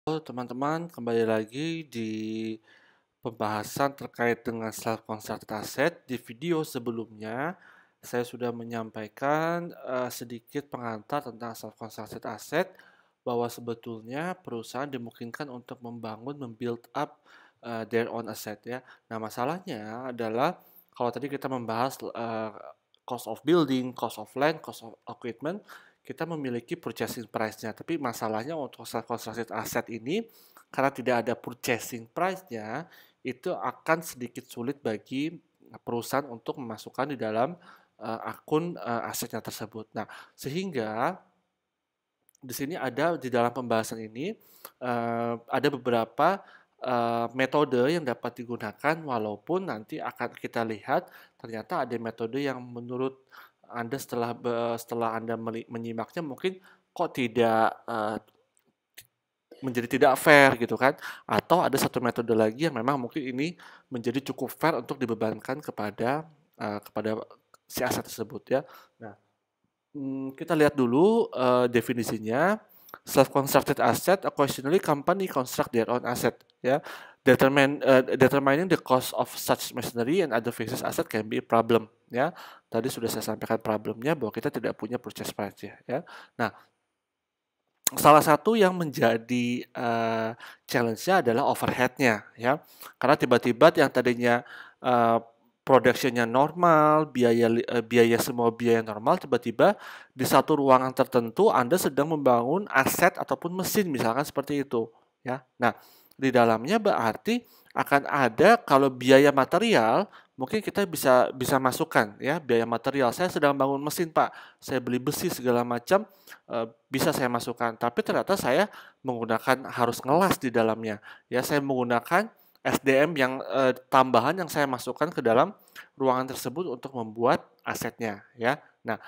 Halo teman-teman, kembali lagi di pembahasan terkait dengan self-constructed asset. Di video sebelumnya, saya sudah menyampaikan sedikit pengantar tentang self-constructed asset, bahwa sebetulnya perusahaan dimungkinkan untuk membuild up their own asset ya. Nah, masalahnya adalah kalau tadi kita membahas cost of building, cost of land, cost of equipment, kita memiliki purchasing price-nya. Tapi masalahnya untuk self-constructed asset ini, karena tidak ada purchasing price-nya, itu akan sedikit sulit bagi perusahaan untuk memasukkan di dalam akun asetnya tersebut. Nah, sehingga di sini ada di dalam pembahasan ini ada beberapa metode yang dapat digunakan, walaupun nanti akan kita lihat ternyata ada metode yang menurut Anda setelah Anda menyimaknya mungkin kok tidak menjadi tidak fair gitu kan, atau ada satu metode lagi yang memang mungkin ini menjadi cukup fair untuk dibebankan kepada si aset tersebut ya. Nah, kita lihat dulu definisinya. Self-constructed asset, occasionally company construct their own asset. Ya, determining the cost of such machinery and other fixed asset can be a problem. Ya, tadi sudah saya sampaikan problemnya bahwa kita tidak punya purchase price ya. Nah, salah satu yang menjadi challenge-nya adalah overhead-nya ya. Karena tiba-tiba yang tadinya production-nya normal, biaya semua biaya normal, tiba-tiba di satu ruangan tertentu Anda sedang membangun aset ataupun mesin misalkan seperti itu ya. Nah, di dalamnya berarti akan ada kalau biaya material mungkin kita bisa masukkan ya, biaya material. Saya sedang bangun mesin, Pak. Saya beli besi segala macam, bisa saya masukkan, tapi ternyata saya menggunakan harus ngelas di dalamnya ya, saya menggunakan SDM yang tambahan yang saya masukkan ke dalam ruangan tersebut untuk membuat asetnya ya. Nah,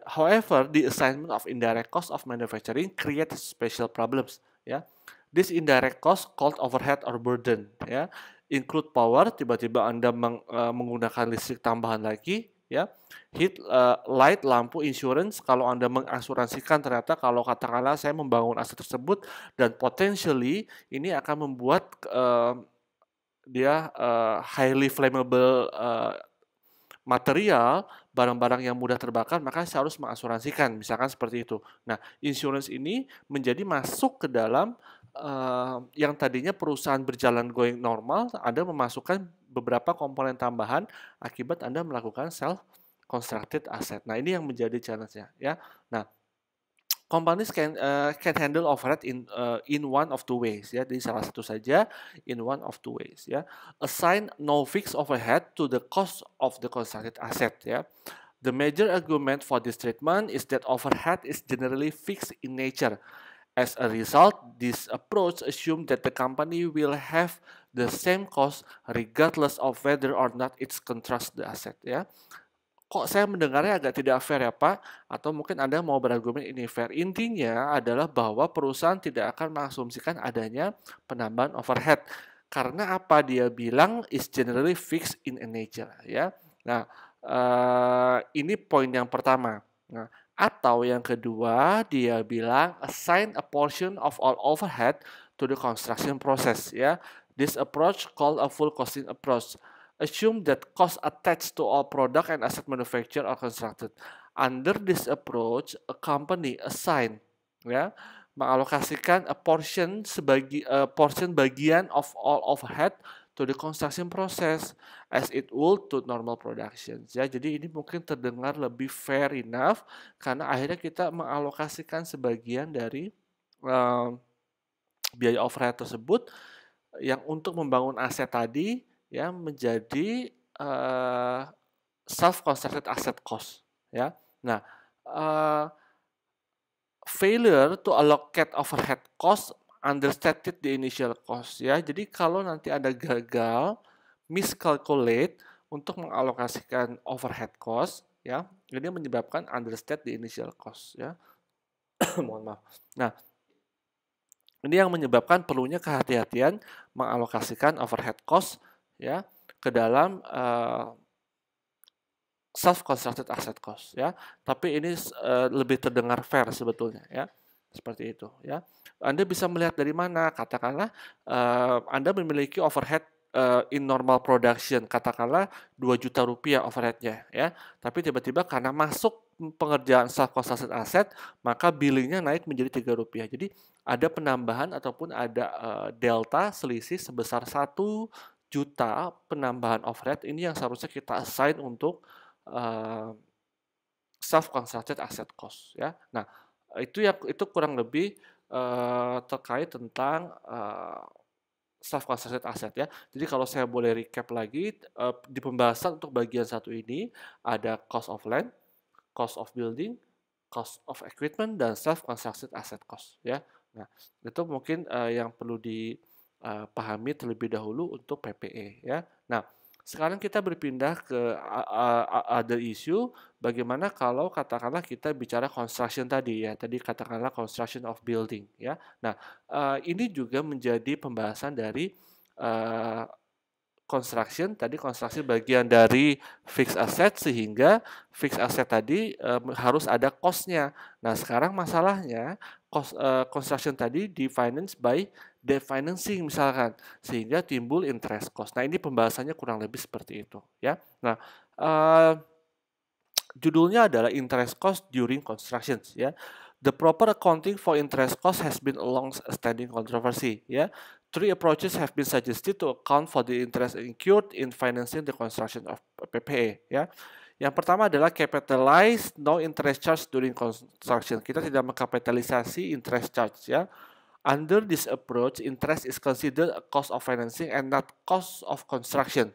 however, the assignment of indirect cost of manufacturing creates special problems ya. This indirect cost called overhead or burden ya, include power, tiba-tiba Anda menggunakan listrik tambahan lagi ya, heat, light, lampu, insurance. Kalau Anda mengasuransikan ternyata kalau katakanlah saya membangun aset tersebut dan potentially ini akan membuat dia highly flammable material, barang-barang yang mudah terbakar, maka saya harus mengasuransikan, misalkan seperti itu. Nah, insurance ini menjadi masuk ke dalam yang tadinya perusahaan berjalan going normal, Anda memasukkan beberapa komponen tambahan akibat Anda melakukan self constructed asset. Nah, ini yang menjadi challenge-nya ya. Nah, companies can handle overhead in one of two ways ya. Jadi salah satu saja in one of two ways ya. Assign no fixed overhead to the cost of the constructed asset ya. The major argument for this treatment is that overhead is generally fixed in nature. As a result, this approach assumes that the company will have the same cost regardless of whether or not it constructs the asset ya. Kok saya mendengarnya agak tidak fair ya Pak? Atau mungkin Anda mau berargumen ini fair. Intinya adalah bahwa perusahaan tidak akan mengasumsikan adanya penambahan overhead. Karena apa? Dia bilang is generally fixed in a nature ya. Nah, ini poin yang pertama. Nah, atau yang kedua, dia bilang assign a portion of all overhead to the construction process ya. This approach called a full costing approach. Assume that costs attached to all product and asset manufactured are constructed. Under this approach, a company assign ya mengalokasikan a portion portion bagian of all overhead to the construction process as it would to normal production. Ya, jadi ini mungkin terdengar lebih fair enough karena akhirnya kita mengalokasikan sebagian dari biaya overhead tersebut yang untuk membangun aset tadi ya menjadi self constructed asset cost ya. Nah, failure to allocate overhead cost understated the initial cost ya. Jadi kalau nanti ada gagal miscalculate untuk mengalokasikan overhead cost ya, ini menyebabkan understate the initial cost ya. Mohon maaf. Nah, ini yang menyebabkan perlunya kehati-hatian mengalokasikan overhead cost ya ke dalam self constructed asset cost ya. Tapi ini lebih terdengar fair sebetulnya ya. Seperti itu ya. Anda bisa melihat dari mana? Katakanlah, Anda memiliki overhead, in normal production, katakanlah Rp2.000.000 overhead-nya ya, tapi tiba-tiba karena masuk pengerjaan self construction asset, maka billing-nya naik menjadi Rp3. Jadi ada penambahan ataupun ada, delta selisih sebesar 1 juta penambahan overhead ini yang seharusnya kita assign untuk, eee self constructed asset cost ya. Nah, itu kurang lebih, terkait tentang, self constructed asset ya. Jadi kalau saya boleh recap lagi, di pembahasan untuk bagian satu ini ada cost of land, cost of building, cost of equipment, dan self constructed asset cost ya. Nah, itu mungkin, yang perlu dipahami terlebih dahulu untuk PPE ya. Nah, sekarang kita berpindah ke other issue, bagaimana kalau katakanlah kita bicara construction tadi ya, tadi katakanlah construction of building ya. Nah, ini juga menjadi pembahasan dari, eee, construction bagian dari fixed asset, sehingga fixed asset tadi, harus ada cost-nya. Nah, sekarang masalahnya construction tadi di-finance by debt financing misalkan, sehingga timbul interest cost. Nah, ini pembahasannya kurang lebih seperti itu ya. Nah, eee, judulnya adalah interest cost during construction ya. The proper accounting for interest cost has been a long-standing controversy ya. Three approaches have been suggested to account for the interest incurred in financing the construction of PPE ya. Yang pertama adalah capitalize no interest charge during construction. Kita tidak mengkapitalisasi interest charge ya. Under this approach, interest is considered a cost of financing and not cost of construction.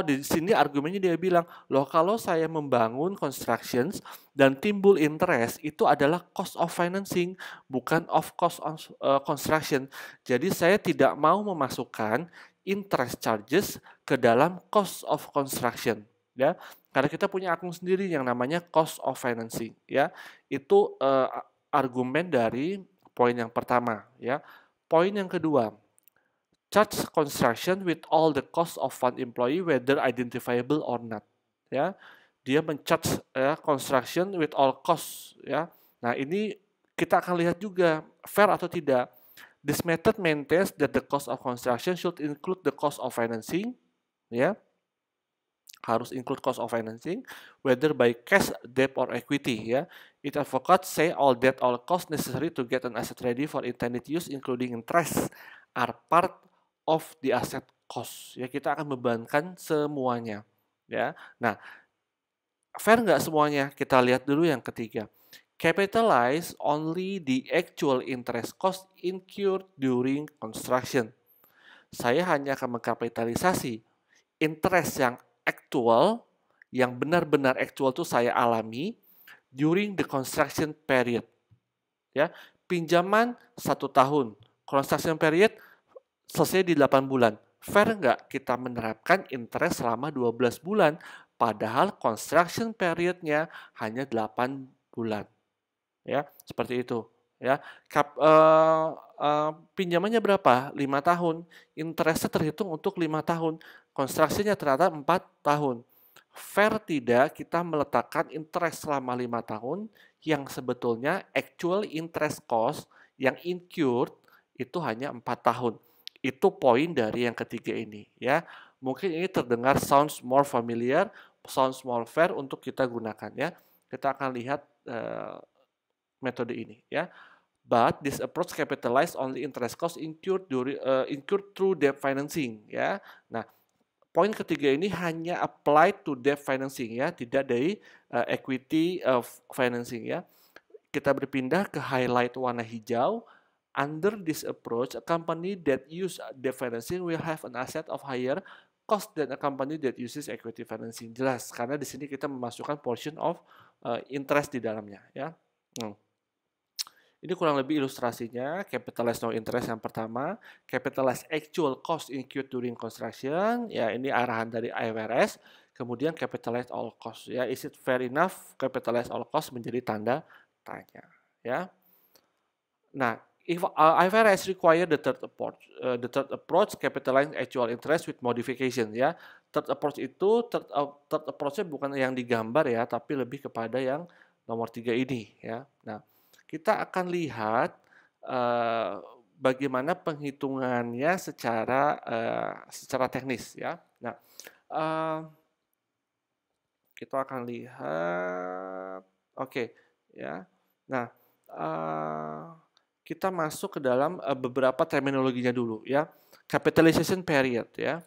Di sini argumennya dia bilang, loh kalau saya membangun constructions dan timbul interest, itu adalah cost of financing, bukan of cost of construction. Jadi saya tidak mau memasukkan interest charges ke dalam cost of construction, ya. Karena kita punya akun sendiri yang namanya cost of financing, ya. Itu argumen dari poin yang pertama, ya. Poin yang kedua, charge construction with all the cost of one employee whether identifiable or not ya, dia men-charge ya construction with all costs ya. Nah, ini kita akan lihat juga fair atau tidak. This method maintains that the cost of construction should include the cost of financing ya, harus include cost of financing whether by cash, debt or equity ya. It advocates say all debt, all costs necessary to get an asset ready for intended use including interest are part of the asset cost ya. Kita akan membebankan semuanya ya. Nah, fair nggak semuanya? Kita lihat dulu yang ketiga. Capitalize only the actual interest cost incurred during construction. Saya hanya akan mengkapitalisasi interest yang actual, yang benar-benar actual itu saya alami during the construction period. Ya, pinjaman 1 tahun, construction period selesai di 8 bulan. Fair nggak kita menerapkan interest selama 12 bulan, padahal construction periodnya hanya 8 bulan. Ya, seperti itu. Ya, pinjamannya berapa? 5 tahun. Interestnya terhitung untuk 5 tahun. Konstruksinya ternyata 4 tahun. Fair tidak kita meletakkan interest selama 5 tahun yang sebetulnya actual interest cost yang incurred itu hanya 4 tahun. Itu poin dari yang ketiga ini ya. Mungkin ini terdengar sounds more familiar, sounds more fair untuk kita gunakan ya. Kita akan lihat metode ini ya. But this approach capitalize only interest cost incurred through debt financing ya. Nah, poin ketiga ini hanya apply to debt financing ya, tidak dari equity financing ya. Kita berpindah ke highlight warna hijau. Under this approach, a company that use debt financing will have an asset of higher cost than a company that uses equity financing. Jelas, karena di sini kita memasukkan portion of interest di dalamnya ya. Ini kurang lebih ilustrasinya, capitalize no interest yang pertama, capitalize actual cost incurred during construction, ya ini arahan dari IFRS, kemudian capitalize all cost, ya is it fair enough capitalize all cost menjadi tanda tanya, ya. Nah, if IFRS require the third approach capitalize actual interest with modification, ya. Third approach itu, third approach-nya bukan yang digambar ya, tapi lebih kepada yang nomor 3 ini, ya. Nah, kita akan lihat eee, bagaimana penghitungannya secara teknis ya. Nah, eee, kita akan lihat oke, ya. Nah, eee, kita masuk ke dalam, beberapa terminologinya dulu ya. Capitalization period ya.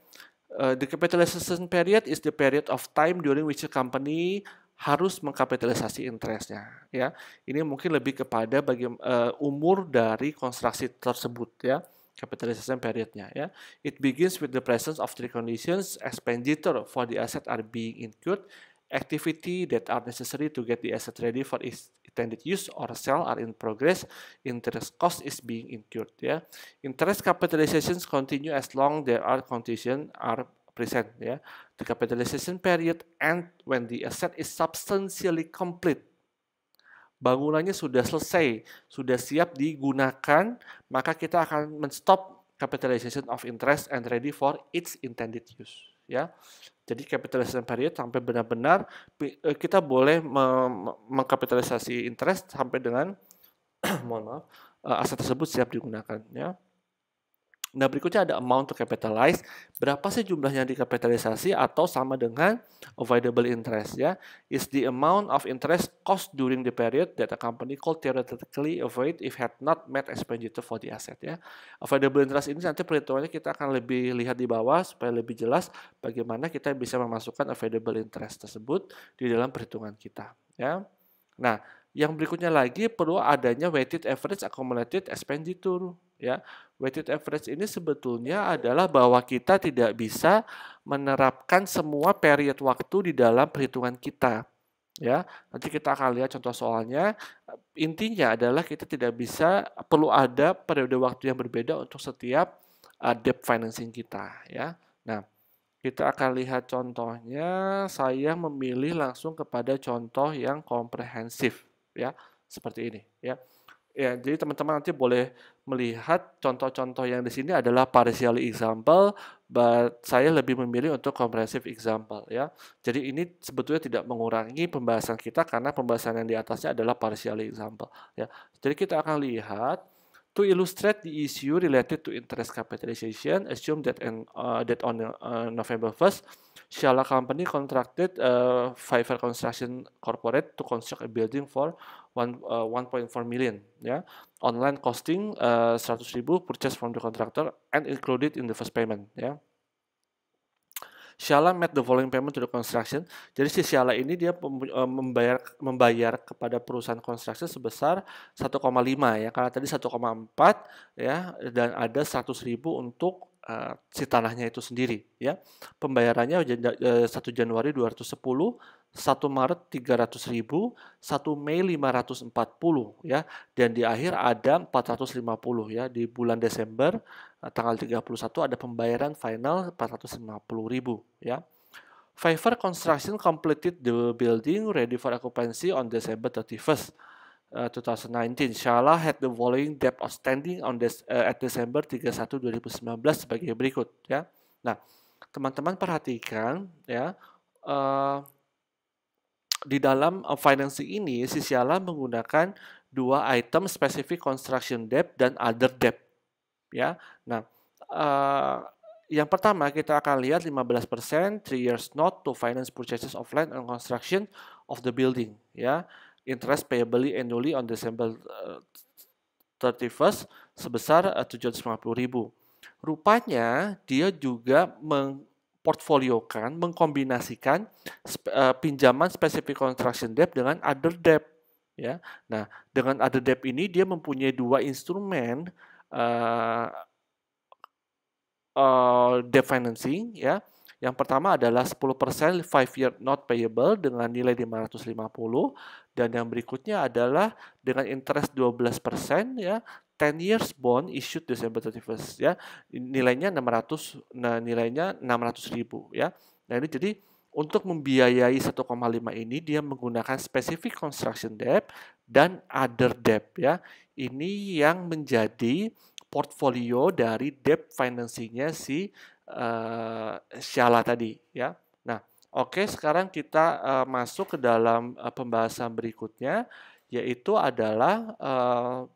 The capitalization period is the period of time during which a company harus mengkapitalisasi interest-nya, ya. Ini mungkin lebih kepada umur dari konstruksi tersebut ya, capitalization period-nya ya. It begins with the presence of three conditions: expenditure for the asset are being incurred, activity that are necessary to get the asset ready for its intended use or sale are in progress, interest cost is being incurred ya. Interest capitalizations continue as long there are conditions are present ya. The capitalization period end when the asset is substantially complete. Bangunannya sudah selesai, sudah siap digunakan, maka kita akan men-stop capitalization of interest and ready for its intended use ya. Jadi capitalization period sampai benar-benar kita boleh mengkapitalisasi interest sampai dengan mohon maaf, aset tersebut siap digunakan ya. Nah, berikutnya ada amount to capitalize. Berapa sih jumlah yang dikapitalisasi atau sama dengan avoidable interest ya. Is the amount of interest cost during the period that a company could theoretically avoid if had not met expenditure for the asset ya. Avoidable interest ini nanti perhitungannya kita akan lebih lihat di bawah supaya lebih jelas bagaimana kita bisa memasukkan avoidable interest tersebut di dalam perhitungan kita ya. Nah, yang berikutnya lagi perlu adanya weighted average accumulated expenditure ya. Weighted average ini sebetulnya adalah bahwa kita tidak bisa menerapkan semua period waktu di dalam perhitungan kita ya. Nanti kita akan lihat contoh soalnya. Intinya adalah kita tidak bisa, perlu ada periode waktu yang berbeda untuk setiap debt financing kita ya. Nah, kita akan lihat contohnya. Saya memilih langsung kepada contoh yang komprehensif ya, seperti ini ya. Ya, jadi teman-teman nanti boleh melihat contoh-contoh yang di sini adalah partial example, but saya lebih memilih untuk comprehensive example ya. Jadi ini sebetulnya tidak mengurangi pembahasan kita karena pembahasan yang di atasnya adalah partial example ya. Jadi kita akan lihat to illustrate the issue related to interest capitalization, assume that on November 1st, Shala Company contracted Fiverr Construction Corporate to construct a building for 1.4 million ya. Online costing 100.000 purchase from the contractor and included in the first payment ya. Shala made the following payment to the construction. Jadi si Shala ini dia membayar kepada perusahaan konstruksi sebesar 1,5 ya. Karena tadi 1,4 ya, dan ada 100.000 untuk si tanahnya itu sendiri ya. Pembayarannya 1 Januari 210, 1 Maret 300.000, 1 Mei 540 ya, dan di akhir ada 450 ya. Di bulan Desember tanggal 31 ada pembayaran final 450.000 ya. Fiverr Construction completed the building ready for occupancy on December 31st. 2019, Shala had the following debt outstanding at December 31 2019 sebagai berikut ya. Nah, teman-teman perhatikan ya, di dalam financing ini si Shala menggunakan dua item specific construction debt dan other debt ya. Nah, yang pertama kita akan lihat 15% 3 years note to finance purchases of land and construction of the building ya. Interest payable annually on December 31st sebesar 750.000. Rupanya dia juga mengportfoliokan, mengkombinasikan pinjaman specific construction debt dengan other debt ya. Nah, dengan other debt ini dia mempunyai dua instrumen debt financing ya. Yang pertama adalah 10% 5-year note payable dengan nilai 550 dan yang berikutnya adalah dengan interest 12% ya, 10 years bond issued December 31st ya. Nilainya 600.000 ya. Nah, ini jadi untuk membiayai 1,5 ini dia menggunakan specific construction debt dan other debt ya. Ini yang menjadi portfolio dari debt financingnya si Shala tadi ya. Nah, oke, sekarang kita masuk ke dalam pembahasan berikutnya, yaitu adalah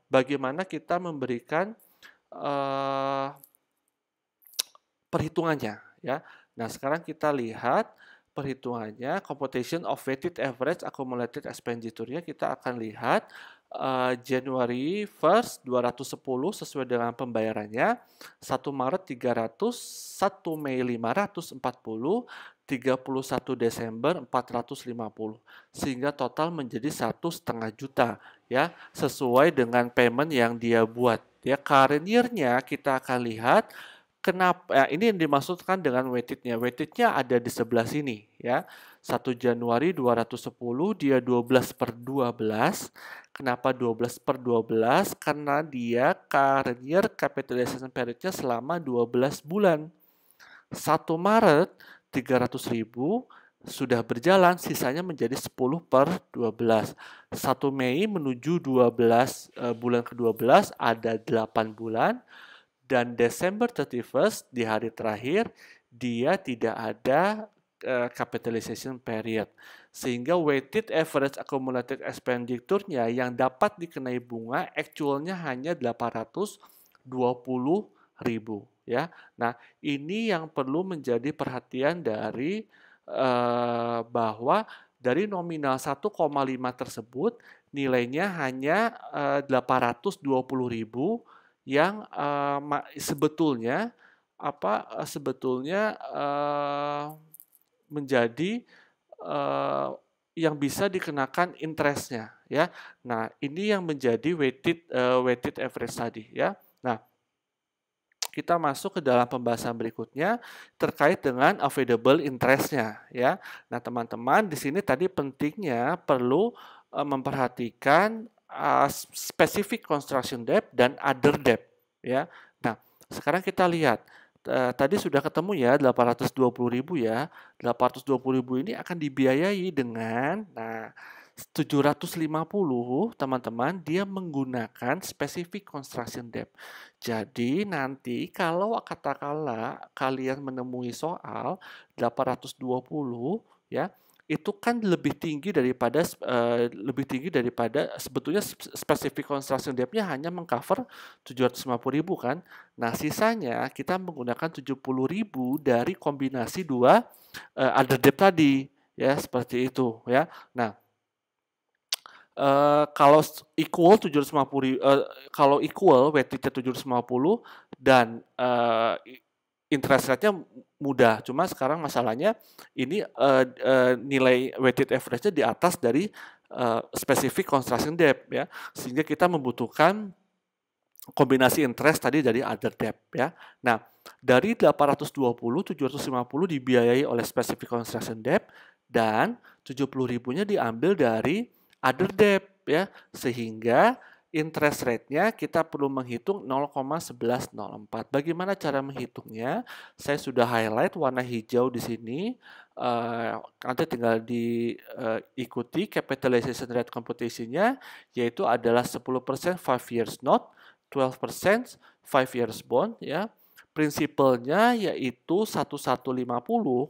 bagaimana kita memberikan perhitungannya ya. Nah, sekarang kita lihat perhitungannya, computation of weighted average accumulated expenditure-nya kita akan lihat January 1st 210 sesuai dengan pembayarannya, 1 Maret 300, 1 Mei 540, 31 Desember 450, sehingga total menjadi 1,5 juta ya, sesuai dengan payment yang dia buat ya. Current year-nya kita akan lihat kenapa ini yang dimaksudkan dengan weighted-nya. Weighted-nya ada di sebelah sini ya. 1 Januari 210 dia 12/12. Kenapa 12/12? Karena dia current year capitalization period-nya selama 12 bulan. 1 Maret 300.000 sudah berjalan, sisanya menjadi 10/12. 1 Mei menuju 12 bulan ke-12 ada 8 bulan. Dan Desember 31st di hari terakhir dia tidak ada capitalization period, sehingga weighted average accumulated expenditure-nya yang dapat dikenai bunga actualnya hanya 820.000 ya. Nah, ini yang perlu menjadi perhatian dari bahwa dari nominal 1,5 tersebut nilainya hanya 820.000 yang sebetulnya menjadi yang bisa dikenakan interestnya ya. Nah, ini yang menjadi weighted average tadi ya. Nah, kita masuk ke dalam pembahasan berikutnya terkait dengan available interest-nya ya. Nah, teman-teman di sini tadi pentingnya perlu memperhatikan specific construction debt dan other debt ya. Nah, sekarang kita lihat tadi sudah ketemu ya 820.000 ya. 820.000 ini akan dibiayai dengan 750 teman-teman dia menggunakan specific construction debt. Jadi nanti kalau katakanlah kalian menemui soal 820 ya, itu kan lebih tinggi daripada sebetulnya specific construction debt-nya hanya mengcover 750.000 kan. Nah, sisanya kita menggunakan 70.000 dari kombinasi dua other debt tadi ya, seperti itu ya. Nah, kalau equal 750 kalau equal weighted-nya 750 dan interest rate-nya mudah. Cuma sekarang masalahnya ini nilai weighted average-nya di atas dari specific construction debt ya. Sehingga kita membutuhkan kombinasi interest tadi dari other debt ya. Nah, dari 820 750 dibiayai oleh specific construction debt dan 70.000-nya diambil dari other debt ya, sehingga interest rate-nya kita perlu menghitung 0,1104. Bagaimana cara menghitungnya? Saya sudah highlight warna hijau di sini. Nanti tinggal diikuti capitalization rate computation-nya, yaitu adalah 10% 5 years note, 12% 5 years bond ya. Prinsipalnya yaitu 1150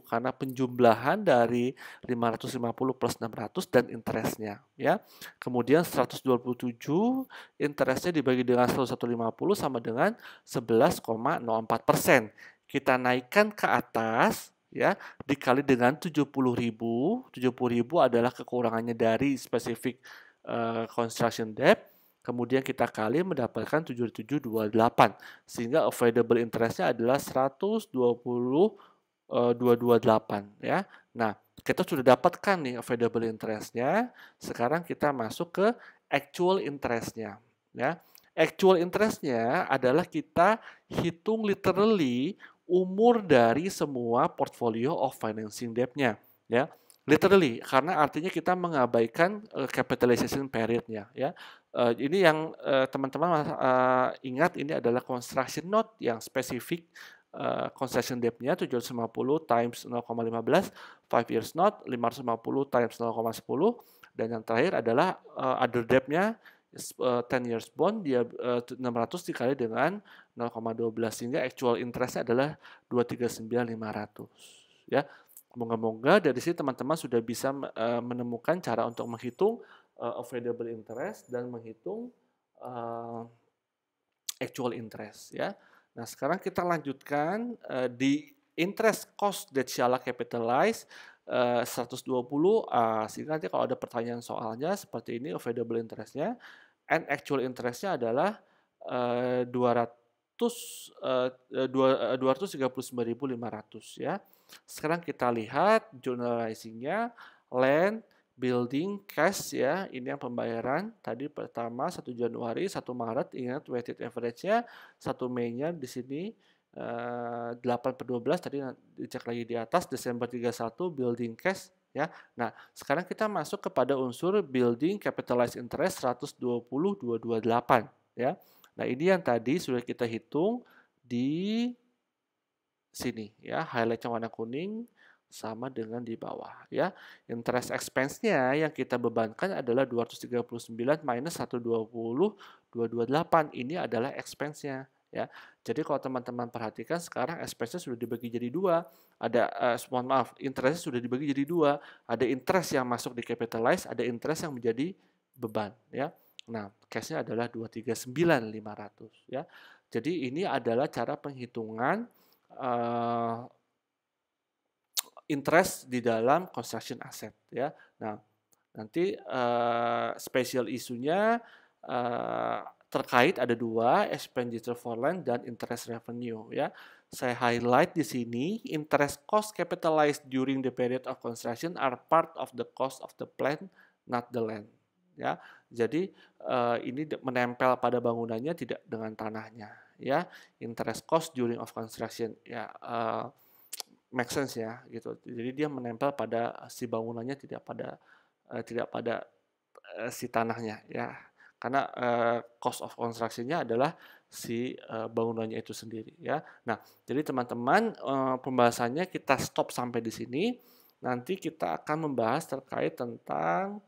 karena penjumlahan dari 550 plus 600 dan interestnya ya. Kemudian 127 interestnya dibagi dengan 1150 sama dengan 11,04%. Kita naikkan ke atas ya, dikali dengan 70.000. 70.000 adalah kekurangannya dari specific construction debt. Kemudian kita kali mendapatkan 7728 sehingga available interest-nya adalah 120.228 ya. Nah, kita sudah dapatkan nih available interest-nya. Sekarang kita masuk ke actual interest-nya ya. Actual interest-nya adalah kita hitung literally umur dari semua portfolio of financing debt-nya ya. Literally, karena artinya kita mengabaikan capitalization period-nya ya. Ini yang teman-teman ingat, ini adalah construction note yang spesifik construction debt-nya 750 times 0,15, 5 years note 550 times 0,10, dan yang terakhir adalah other debt-nya 10 years bond dia 600 dikali dengan 0,12 sehingga actual interest-nya adalah 239.500 ya. Moga-moga dari sini teman-teman sudah bisa menemukan cara untuk menghitung available interest dan menghitung uh, actual interest ya. Nah, sekarang kita lanjutkan di interest cost that shall capitalize 120 sehingga nanti kalau ada pertanyaan soalnya seperti ini available interest-nya and actual interest-nya adalah 239.500 ya. Sekarang kita lihat generalizing-nya land, building, cash ya, ini yang pembayaran tadi pertama 1 Januari, 1 Maret, ingat weighted average-nya 1 Mei-nya di sini 8/12 tadi dicek lagi di atas, Desember 31 building cash ya. Nah, sekarang kita masuk kepada unsur building capitalized interest 120.228 ya. Nah, ini yang tadi sudah kita hitung di sini ya, highlight yang warna kuning sama dengan di bawah ya. Interest expense-nya yang kita bebankan adalah 239 minus 120.228. Ini adalah expense-nya ya. Jadi kalau teman-teman perhatikan sekarang expense-nya sudah dibagi jadi dua. Ada mohon maaf, interest-nya sudah dibagi jadi dua. Ada interest yang masuk di capitalize, ada interest yang menjadi beban ya. Nah, cash-nya adalah 239.500 ya. Jadi ini adalah cara penghitungan interest di dalam construction asset ya. Nah, nanti special isunya terkait ada dua, expenditure for land dan interest revenue ya. Saya highlight di sini interest cost capitalized during the period of construction are part of the cost of the plant, not the land ya. Jadi ini menempel pada bangunannya tidak dengan tanahnya ya. Interest cost during of construction ya make sense ya gitu. Jadi dia menempel pada si bangunannya tidak pada si tanahnya ya. Karena cost of construction-nya adalah si bangunannya itu sendiri ya. Nah, jadi teman-teman pembahasannya kita stop sampai di sini. Nanti kita akan membahas terkait tentang